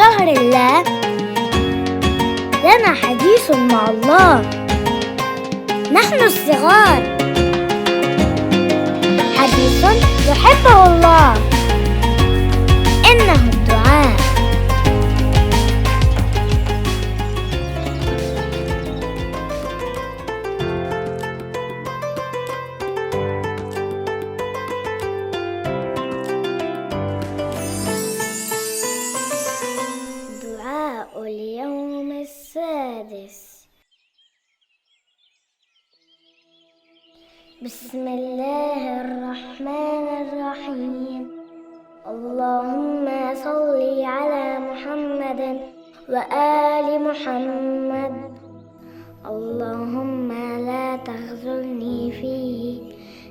شهر الله لنا حديث مع الله. نحن الصغار حديث يحبه الله، إنه الدعاء. دعاء اليوم السادس. بسم الله الرحمن الرحيم. اللهم صل على محمد وآل محمد. اللهم لا تخذلني فيه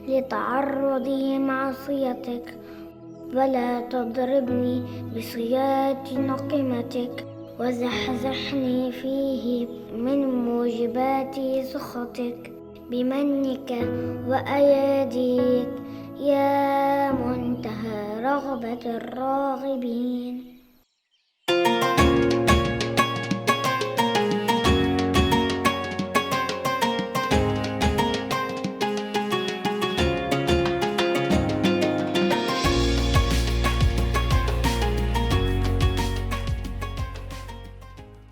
لتعرضي معصيتك، ولا تضربني بصيات نقمتك، وزحزحني فيه من موجبات سخطك بمنك وأياديك يا منتهى رغبة الراغبين.